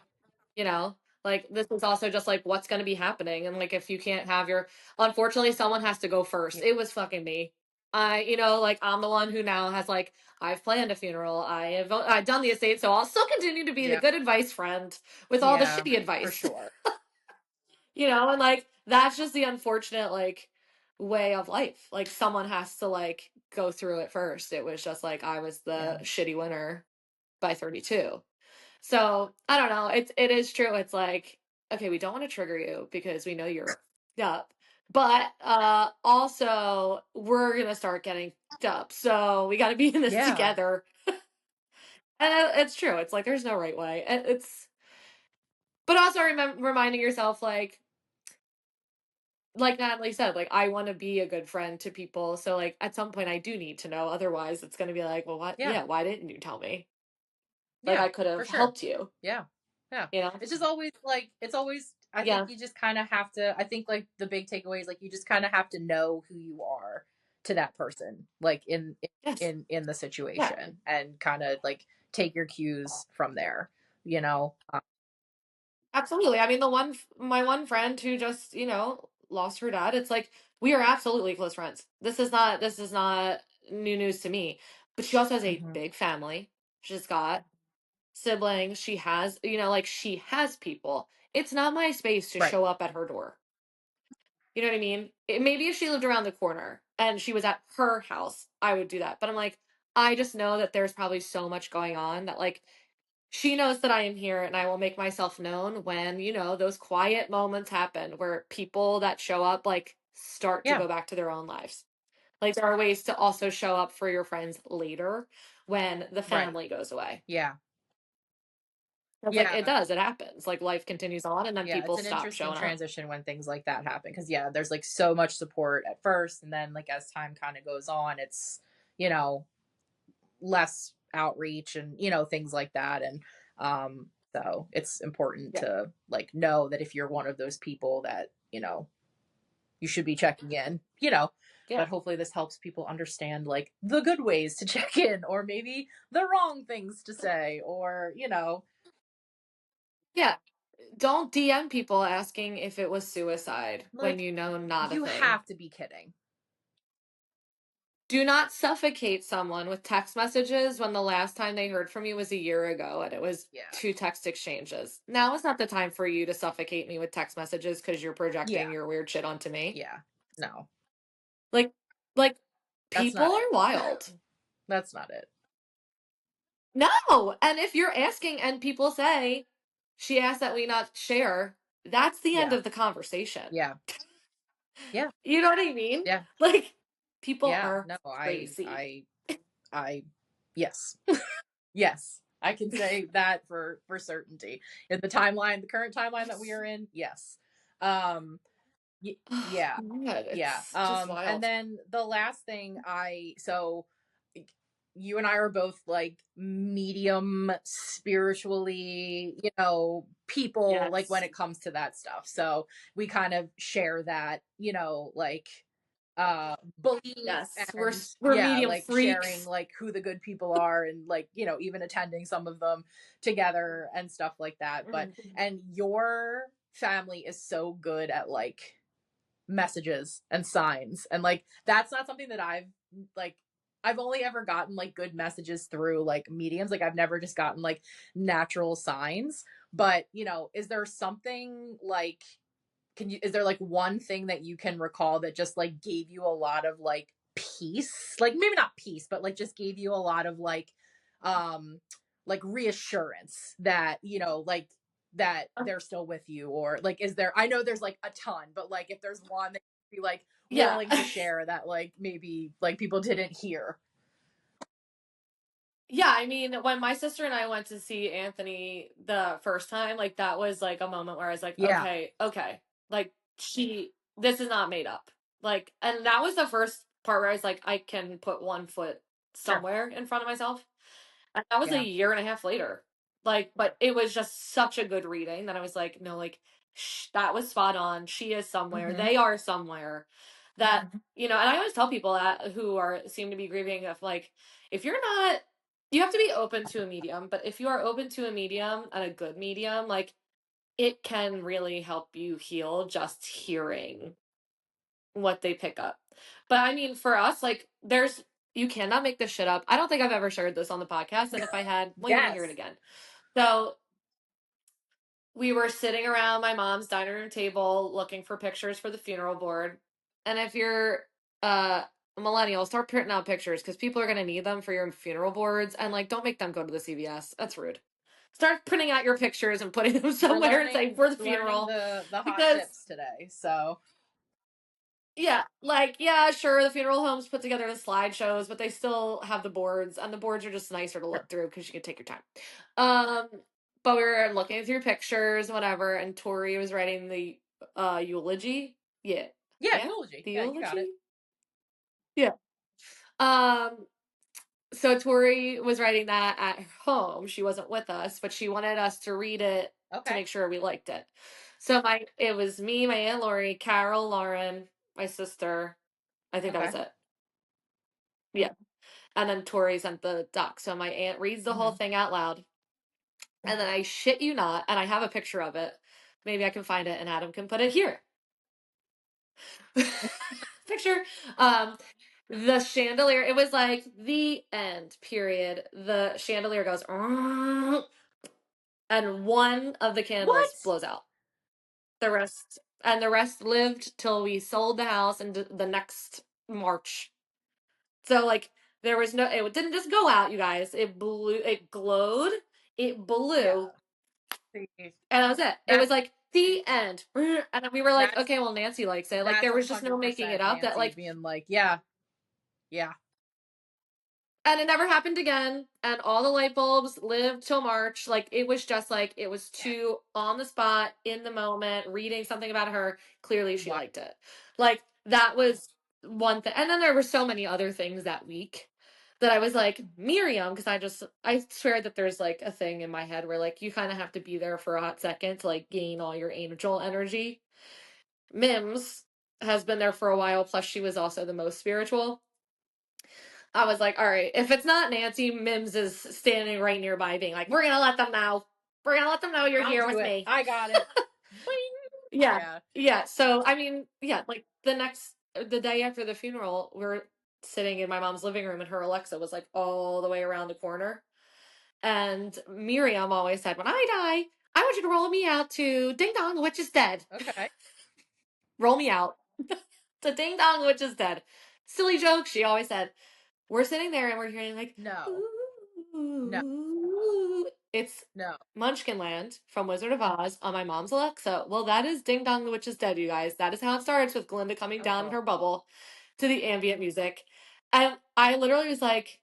S1: you know? Like, this is also just like what's going to be happening. And like, if you can't have your, unfortunately, someone has to go first.
S2: Yeah.
S1: It was fucking me. Like I'm the one who now has like, I've planned a funeral. I've done the estate. So I'll still continue to be the
S2: Yeah.
S1: good advice friend with all the
S2: Yeah,
S1: shitty
S2: for
S1: advice.
S2: sure.
S1: And like, that's just the unfortunate, like, way of life. Like, someone has to like go through it first. It was just like, I was
S2: Yeah.
S1: the shitty winner by 32. So I don't know. It is true. It's like, okay, we don't want to trigger you because we know you're up, but also we're gonna start getting up. So we got to be in this
S2: Yeah.
S1: together. And it's true. It's like there's no right way. But also reminding yourself, like Natalie said, like I want to be a good friend to people. So like at some point I do need to know. Otherwise, it's gonna be like, well, what?
S2: Yeah.
S1: Yeah, why didn't you tell me? Like
S2: Yeah,
S1: I could
S2: for
S1: have
S2: sure.
S1: helped you.
S2: Yeah. Yeah.
S1: You know?
S2: It's just always like it's always I think
S1: Yeah.
S2: you just kind of have to I think like the big takeaway is like you just kind of have to know who you are to that person like
S1: Yes.
S2: in the
S1: Yeah.
S2: situation and kind of like take your cues from there, you know.
S1: Absolutely. I mean, my one friend who just, lost her dad, it's like we are absolutely close friends. This is not new news to me. But she also has a
S2: Mhm.
S1: big family. She's got siblings. She has, like she has people. It's not my space to
S2: Right.
S1: show up at her door. You know what I mean? Maybe if she lived around the corner and she was at her house, I would do that. But I'm like, I just know that there's probably so much going on that like she knows that I am here and I will make myself known when, those quiet moments happen where people that show up like start to
S2: Yeah.
S1: go back to their own lives. Like there are ways to also show up for your friends later when the
S2: Right.
S1: family goes away.
S2: Yeah.
S1: It's like it
S2: Yeah.
S1: does, it happens. Like life continues on and then
S2: Yeah,
S1: people
S2: it's an
S1: stop
S2: interesting
S1: showing up.
S2: transition when things like that happen because yeah, there's like so much support at first and then like as time kind of goes on, it's you know, less outreach and things like that and so it's important
S1: Yeah.
S2: to like know that if you're one of those people that you should be checking in,
S1: Yeah.
S2: but hopefully this helps people understand like the good ways to check in or maybe the wrong things to say or
S1: Yeah. Don't DM people asking if it was suicide when
S2: like
S1: you know not a
S2: you
S1: thing.
S2: have to be kidding.
S1: Do not suffocate someone with text messages when the last time they heard from you was a year ago and it was
S2: Yeah.
S1: 2 text exchanges. Now is not the time for you to suffocate me with text messages because you're projecting
S2: Yeah.
S1: your weird shit onto me.
S2: Yeah. No.
S1: Like, like
S2: That's
S1: people
S2: not
S1: are
S2: it.
S1: wild.
S2: That's not it.
S1: No. And if you're asking and people say, she asked that we not share, that's the end
S2: Yeah.
S1: of the conversation.
S2: Yeah. Yeah.
S1: You know what I mean?
S2: Yeah.
S1: Like, people
S2: Yeah.
S1: are
S2: No,
S1: crazy.
S2: I yes. Yes. I can say that for certainty. In the current timeline that we are in, yes. Um
S1: Oh,
S2: yeah.
S1: God,
S2: Yeah.
S1: it's just
S2: And
S1: wild.
S2: then the last thing you and I are both like medium spiritually, people like when
S1: Yes.
S2: it comes to that stuff. So we kind of share that, like belief
S1: Yes,
S2: and
S1: we're
S2: yeah,
S1: medium
S2: like sharing
S1: freaks.
S2: like who the good people are and like, even attending some of them together and stuff like that. But
S1: Mhm.
S2: and your family is so good at like messages and signs and like that's not something that like I've only ever gotten like good messages through like mediums, like I've never just gotten like natural signs. But is there something like is there like one thing that you can recall that just like gave you a lot of like peace, like maybe not peace but like just gave you a lot of um like reassurance that like that they're still with you, or like is there, I know there's like a ton, but like if there's one that you'd be like
S1: Yeah.
S2: willing to share that like maybe like people didn't hear.
S1: Yeah, I mean, when my sister and I went to see Anthony the first time, like that was like a moment where I was like,
S2: Yeah.
S1: okay, okay. Like this is not made up. Like, and that was the first part where I was like, I can put one foot
S2: Sure.
S1: somewhere in front of myself. And that was a
S2: Yeah.
S1: year and a half later. Like, but it was just such a good reading that I was like, no, like, that was spot on. She is somewhere.
S2: Hmm.
S1: They are somewhere. That, and I always tell people that who seem to be grieving of like, if you're not, you have to be open to a medium, but if you are open to a medium and a good medium, like, it can really help you heal just hearing what they pick up. But I mean, for us, like, you cannot make this shit up. I don't think I've ever shared this on the podcast. And if I had, well, you're going to hear it
S2: Yes.
S1: again. So we were sitting around my mom's dining room table looking for pictures for the funeral board. And if you're a millennial, start printing out pictures because people are going to need them for your funeral boards. And like, don't make them go to the CVS. That's rude. Start printing out your pictures and putting them
S2: We're
S1: somewhere and say
S2: learning
S1: for the
S2: learning
S1: funeral.
S2: the hot
S1: Because
S2: tips today. So
S1: yeah, like yeah, sure, the funeral homes put together the slideshows, but they still have the boards, and the boards are just nicer to
S2: sure.
S1: look through because you can take your time. Um, but we were looking through pictures, whatever, and Tori was writing the eulogy. Yeah,
S2: Yeah,
S1: yeah,
S2: eulogy.
S1: the
S2: Yeah, you got
S1: eulogy.
S2: it.
S1: Yeah. Um, so Tori was writing that at home. She wasn't with us, but she wanted us to read it to
S2: Okay.
S1: make sure we liked it. So it was me, my aunt Lori, Carol, Lauren, my sister. I think that was
S2: Okay.
S1: it. Yeah. And then Tori sent the doc. So my aunt reads the whole
S2: Hmm.
S1: thing out loud. And then I shit you not, and I have a picture of it. Maybe I can find it and Adam can put it here. Picture. Um, the chandelier, it was like the end, period. The chandelier goes, and one of the candles
S2: What?
S1: blows out. The rest lived till we sold the house and the next March. So like there was no, it didn't just go out, you guys. It blew, it glowed, it
S2: Yeah.
S1: blew,
S2: See,
S1: and that was it. It was
S2: that's
S1: like the end. And then we were like,
S2: that's
S1: okay, well Nancy likes it. Like
S2: that's
S1: there
S2: a
S1: was just no
S2: hundred
S1: making it
S2: percent
S1: up that
S2: Nancy
S1: like,
S2: being like, yeah, yeah,
S1: and it never happened again. And all the light bulbs lived till March. Like it was just like it was too on the spot in the moment, reading something about her. Clearly she
S2: wow,
S1: liked it. Like that was one thing. And then there were so many other things that week that I was like, Miriam, because I swear that there's like a thing in my head where like you kind of have to be there for a hot second to like gain all your angel energy. Mims has been there for a while, plus she was also the most spiritual. I was like, all right, if it's not Nancy, Mims is standing right nearby being like, we're gonna let them know. We're gonna let them know you're
S2: I'll
S1: here
S2: do
S1: with
S2: it.
S1: me.
S2: I got it. Bing.
S1: Yeah.
S2: Yeah.
S1: Yeah. So I mean, yeah, like the day after the funeral, we're sitting in my mom's living room and her Alexa was like all the way around the corner. And Miriam always said, when I die, I want you to roll me out to Ding Dong, the witch is dead.
S2: Okay.
S1: Roll me out to Ding Dong, the witch is dead. Silly joke, she always said. We're sitting there and we're hearing like,
S2: No. No.
S1: ooh. It's
S2: No.
S1: Munchkinland from Wizard of Oz on my mom's Alexa. Well, that is Ding Dong the Witch is Dead, you guys. That is how it starts with Glinda coming down in
S2: Oh.
S1: her bubble to the ambient music. And I literally was like,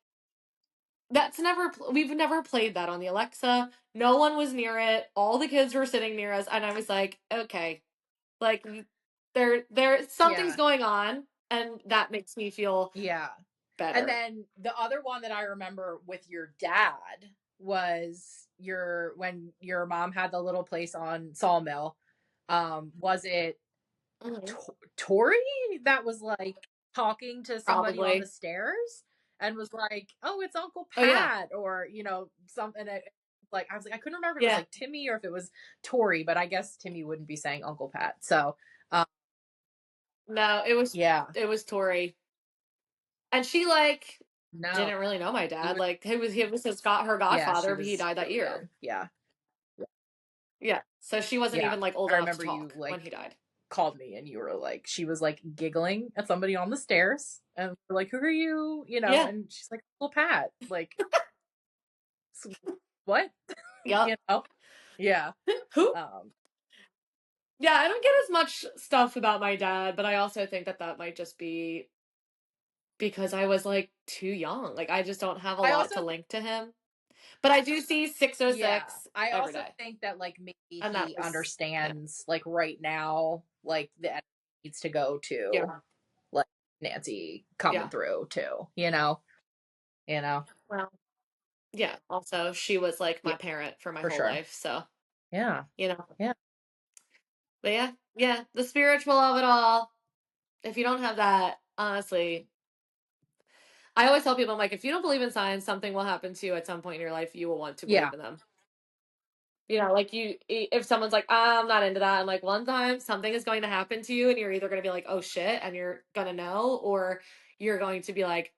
S1: we've never played that on the Alexa. No one was near it. All the kids were sitting near us. And I was like, okay, like something's
S2: Yeah.
S1: going on. And that makes me feel
S2: Yeah. And
S1: better.
S2: then the other one that I remember with your dad was when your mom had the little place on Sawmill. Was it
S1: Mhm.
S2: Tori that was like talking to somebody on the
S1: Probably.
S2: stairs and was like, "Oh, it's Uncle
S1: Oh, yeah.
S2: Pat," or something. Like I was like, I couldn't remember if it was
S1: Yeah.
S2: like Timmy or if it was Tori, but I guess Timmy wouldn't be saying Uncle Pat. So, um,
S1: No, it was
S2: yeah,
S1: it was Tori. And she like
S2: no,
S1: didn't really know my
S2: he
S1: dad.
S2: was,
S1: Like he was her
S2: yeah, she
S1: godfather, but he
S2: was
S1: died that
S2: really young.
S1: year.
S2: Yeah,
S1: Yeah. So she wasn't
S2: yeah.
S1: even like old
S2: I
S1: enough to
S2: remember you
S1: talk when he
S2: like
S1: died.
S2: called me and you were like, she was like giggling at somebody on the stairs and we're like, who are you?
S1: Yeah.
S2: And she's like, Uncle Pat. Like, what?
S1: Yep.
S2: you know? Yeah.
S1: Who?
S2: Um,
S1: Yeah, I don't get as much stuff about my dad, but I also think that that might just be because I was like too young. Like I just don't have a
S2: I
S1: lot
S2: also,
S1: to link to him. But I do see
S2: yeah,
S1: 606
S2: I
S1: every
S2: also
S1: day.
S2: think that like maybe
S1: And that
S2: he
S1: was yeah.
S2: understands like right now, like the energy needs to go to
S1: Yeah.
S2: like Nancy coming
S1: Yeah.
S2: through too, you know? You know?
S1: Well, yeah. Also, she was like
S2: Yeah,
S1: my parent for my
S2: for
S1: whole
S2: sure.
S1: life, so,
S2: Yeah.
S1: you know.
S2: Yeah.
S1: But yeah, yeah, the spiritual of it all. If you don't have that, honestly, I always tell people, I'm like, if you don't believe in signs, something will happen to you at some point in your life. You will want to believe
S2: Yeah.
S1: in them. You know, like if someone's like, I'm not into that, and like one time something is going to happen to you, and you're either going to be like, oh shit, and you're going to know, or you're going to be like,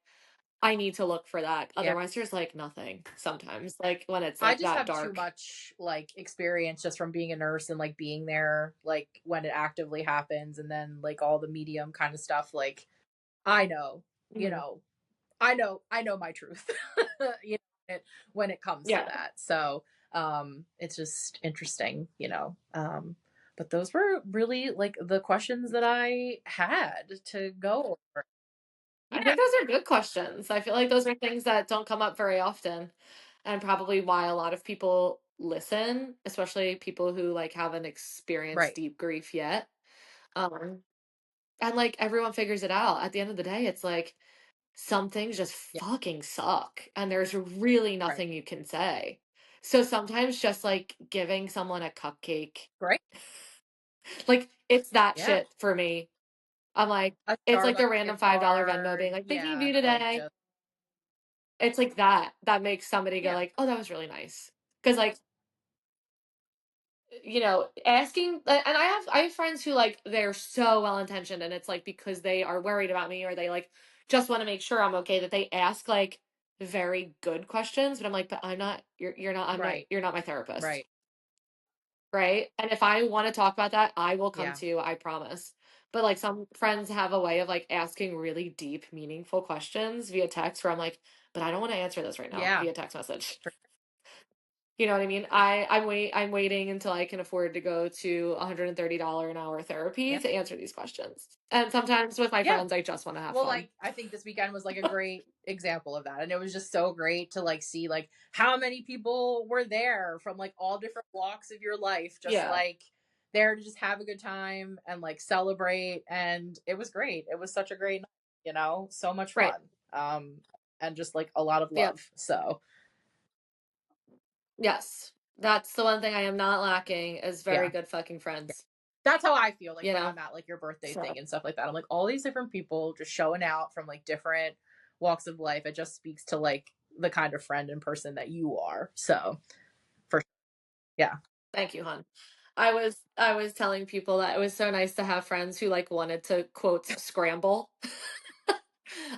S1: I need to look for that.
S2: Yeah.
S1: Otherwise, there's like nothing sometimes, like when it's
S2: I
S1: like
S2: just
S1: that
S2: have too
S1: dark.
S2: much like experience just from being a nurse and like being there like when it actively happens and then like all the medium kind of stuff like I know, you
S1: Mhm.
S2: know, I know my truth. you know, when it comes to
S1: Yeah.
S2: that. So, it's just interesting, you know. But those were really like the questions that I had to go over.
S1: I
S2: Yeah,
S1: think those are good questions. I feel like those are things that don't come up very often, and probably why a lot of people listen, especially people who like haven't experienced
S2: right.
S1: deep grief yet. Um, and like everyone figures it out. At the end of the day, it's like some things just
S2: Yeah,
S1: fucking suck, and there's really
S2: right.
S1: nothing you can say. So sometimes just like giving someone a cupcake,
S2: Great.
S1: like it's that
S2: Yeah.
S1: shit for me. I'm like,
S2: A
S1: it's like
S2: Starbucks
S1: the random
S2: gift
S1: $5 Venmo being
S2: card.
S1: like, thinking of
S2: Yeah,
S1: you
S2: like
S1: today.
S2: just
S1: It's like that makes somebody go
S2: yeah,
S1: like, "Oh, that was really nice." Because like, you know, asking and I have friends who like they're so well intentioned and it's like because they are worried about me or they like just want to make sure I'm okay that they ask like very good questions, but I'm like, "But I'm not
S2: right,
S1: you're not my therapist."
S2: right.
S1: Right? And if I want to talk about that, I will come
S2: Yeah,
S1: to you, I promise. But like some friends have a way of like asking really deep, meaningful questions via text where I'm like, "But I don't want to answer this right now
S2: yeah,
S1: via text message."
S2: for-
S1: You know what I mean? I'm waiting until I can afford to go to $130 an hour therapy
S2: yeah,
S1: to answer these questions. And sometimes with my
S2: yeah.
S1: friends, I just want to have
S2: Well,
S1: fun.
S2: like I think this weekend was like a great example of that, and it was just so great to like see like how many people were there from like all different walks of your life, just
S1: Yeah,
S2: like there to just have a good time and like celebrate, and it was great. It was such a great night, you know, so much
S1: right.
S2: fun, and just like a lot of
S1: Yeah.
S2: love. So
S1: Yes. That's the one thing I am not lacking is very
S2: yeah.
S1: good fucking
S2: Yeah.
S1: friends,
S2: That's how I feel like
S1: you
S2: when
S1: know?
S2: I'm at like your birthday
S1: So,
S2: thing and stuff like that. I'm like all these different people just showing out from like different walks of life. It just speaks to like the kind of friend and person that you are. So for yeah.
S1: thank you, hon. I was telling people that it was so nice to have friends who like wanted to quotes scramble.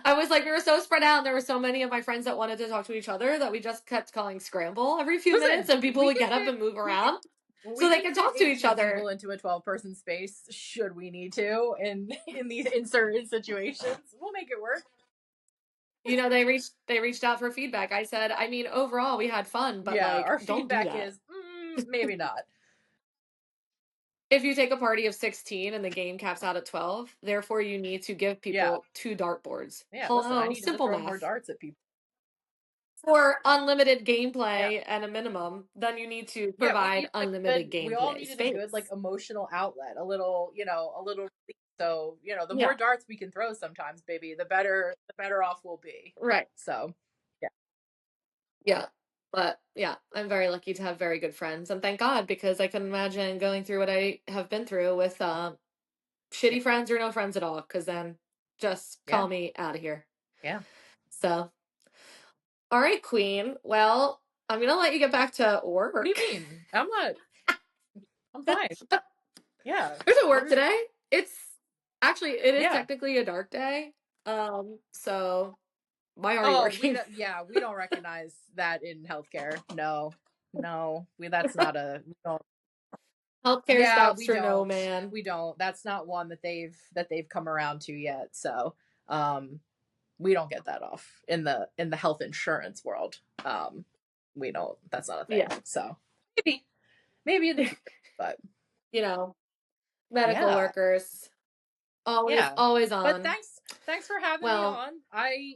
S1: I was like, we were so spread out, and there were so many of my friends that wanted to talk to each other that we just kept calling scramble every few minutes,
S2: Listen,
S1: and people would get up and move
S2: we can
S1: around so
S2: we
S1: they
S2: can
S1: could
S2: fit
S1: talk to each
S2: 18
S1: other.
S2: people into a 12-person space should we need to in these in certain situations. We'll make it work.
S1: You know, they reached out for feedback. I said, I mean, overall we had fun, but
S2: Yeah,
S1: like,
S2: our
S1: don't do
S2: feedback
S1: that.
S2: is maybe not.
S1: If you take a party of 16 and the game caps out at 12, therefore you need to give
S2: Yeah.
S1: people two dartboards.
S2: Yeah, listen, I
S1: Hello,
S2: needed to
S1: simple
S2: throw more
S1: math.
S2: darts at people.
S1: For unlimited
S2: Yeah.
S1: gameplay and a minimum, then you need to
S2: Yeah,
S1: provide unlimited
S2: we all
S1: gameplay
S2: needed a good like
S1: space.
S2: emotional outlet, a little, you know, a little release. So, you know, the more
S1: Yeah,
S2: darts we can throw sometimes, baby, the better off we'll be.
S1: right.
S2: So, yeah.
S1: Yeah. But yeah, I'm very lucky to have very good friends. And thank God, because I can imagine going through what I have been through with
S2: Yeah.
S1: shitty friends or no friends at all, because then just
S2: Yeah.
S1: call me out of here.
S2: Yeah.
S1: So, all right, Queen. Well, I'm going to let you get back to
S2: What do you
S1: work.
S2: mean? I'm
S1: There's
S2: fine. Yeah.
S1: a work
S2: We're
S1: today. It's actually, it is
S2: yeah.
S1: technically a dark day. So why are you
S2: Oh,
S1: working?
S2: we don't recognize that in healthcare. No. No. That's not a we don't
S1: Healthcare
S2: yeah,
S1: stops for no man.
S2: we don't. That's not one that they've come around to yet. So, um we don't get that off in the health insurance world. We don't. That's not a thing.
S1: Yeah.
S2: So maybe in the future, but
S1: You know, medical
S2: yeah,
S1: workers. Always,
S2: yeah.
S1: always
S2: But
S1: on.
S2: thanks for having me
S1: Well,
S2: on. I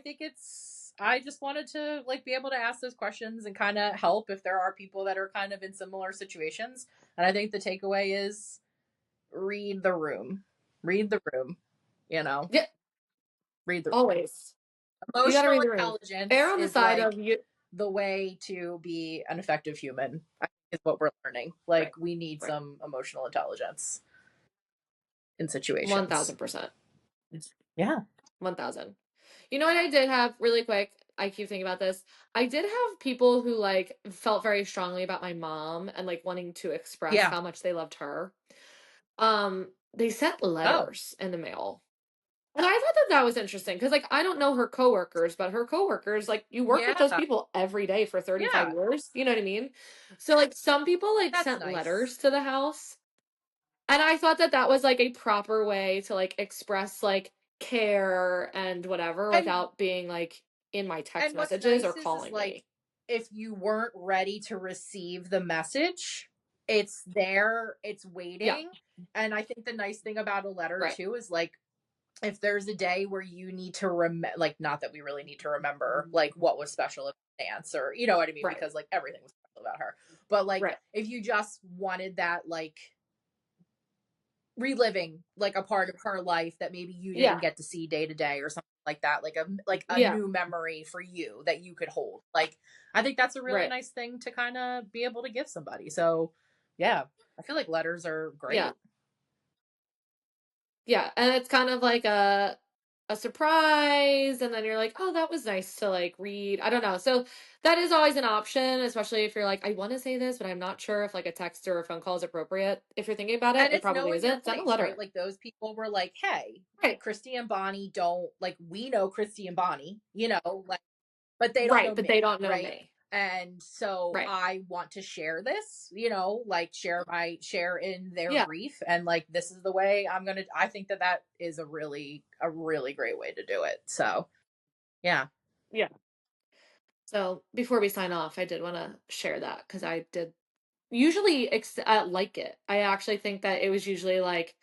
S2: think it's. I just wanted to like be able to ask those questions and kind of help if there are people that are kind of in similar situations. And I think the takeaway is read the room. Read the room. You know,
S1: yeah,
S2: read the
S1: always. You got to
S2: emotional
S1: read the room. Err
S2: intelligence
S1: on the
S2: is
S1: side
S2: like
S1: of you.
S2: the way to be an effective human. I think is what we're learning. Like
S1: Right,
S2: we need
S1: right.
S2: some emotional intelligence in situations.
S1: 1000%.
S2: Yeah.
S1: 1000. You know what I did have really quick? I keep thinking about this. I did have people who like felt very strongly about my mom and like wanting to express
S2: Yeah.
S1: how much they loved her. They sent
S2: Oh,
S1: letters in the mail. And I thought that that was interesting because like I don't know her coworkers, but her coworkers, like you work with those
S2: yeah.
S1: people every day for 35
S2: Yeah.
S1: years, you know what I mean? So like some people like
S2: That's
S1: sent
S2: nice.
S1: letters to the house, and I thought that that was like a proper way to like express like care and whatever
S2: And
S1: without being like in my text
S2: what's
S1: messages or
S2: nice is
S1: calling
S2: like
S1: me.
S2: if you weren't ready to receive the message, it's there, it's
S1: Yeah,
S2: waiting. And I think the nice thing about a letter
S1: right.
S2: too is like if there's a day where you need to remember, like not that we really need to remember like what was special about dance or you know what I mean,
S1: Right.
S2: because like everything was special about her. But like
S1: Right.
S2: if you just wanted that like reliving like a part of her life that maybe you didn't
S1: Yeah.
S2: get to see day to day or something like that, like a
S1: Yeah.
S2: new memory for you that you could hold. Like I think that's a really
S1: Right.
S2: nice thing to kind of be able to give somebody. So yeah, I feel like letters are
S1: Yeah.
S2: great.
S1: Yeah, and it's kind of like a surprise, and then you're like, "Oh, that was nice to like read." I don't know. So that is always an option, especially if you're like, "I want to say this, but I'm not sure if like a text or a phone call is appropriate." If you're thinking about it,
S2: And
S1: it
S2: it's
S1: probably
S2: knowing your
S1: isn't. Send a
S2: place, right?
S1: letter.
S2: Like those people were like, "Hey,
S1: Right.
S2: Christy and Bonnie don't like we know Christy and Bonnie, you know, like but they don't
S1: Right,
S2: know
S1: but they
S2: me,
S1: don't know
S2: right?
S1: me.
S2: And so
S1: Right.
S2: I want to share this, you know, like share in their
S1: Yeah.
S2: grief and like this is the way I'm going to I think that that is a really great way to do it. So, yeah.
S1: Yeah. So before we sign off, I did want to share that because I did usually like it. I actually think that it was usually like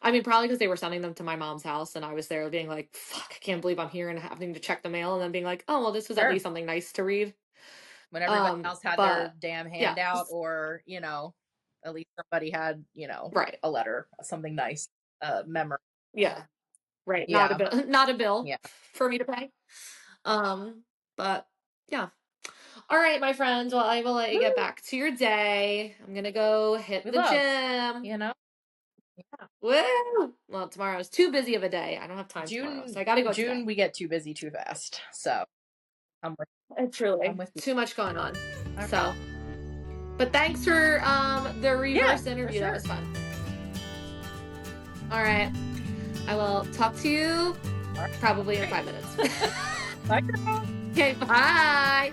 S1: I mean, probably because they were sending them to my mom's house, and I was there being like, "Fuck, I can't believe I'm here," and having to check the mail, and then being like, "Oh, well, this was at
S2: Sure.
S1: least something nice to read."
S2: When everybody else had their
S1: But
S2: damn
S1: yeah,
S2: handout or, you know, at least somebody had, you know,
S1: right,
S2: a letter, something nice, memory.
S1: yeah, right. Not a
S2: Yeah.
S1: bill, not a bill
S2: Yeah.
S1: for me to pay. But yeah. All right, my friends. Well, I will let you get
S2: Woo!
S1: back to your day. I'm gonna go hit
S2: We
S1: the
S2: love,
S1: gym.
S2: you know. Yeah.
S1: Woo! Well, tomorrow's too busy of a day. I don't have time tomorrow,
S2: June
S1: so I gotta go today.
S2: June we get too busy too fast. So, I'm with I'm
S1: Truly,
S2: with you.
S1: too much going on.
S2: Okay.
S1: So. But thanks for the
S2: Yeah,
S1: reverse
S2: for
S1: interview. That
S2: sure.
S1: was fun. All right. I will talk to you
S2: All
S1: probably in
S2: right.
S1: 5 minutes.
S2: Bye, girl.
S1: Okay, bye.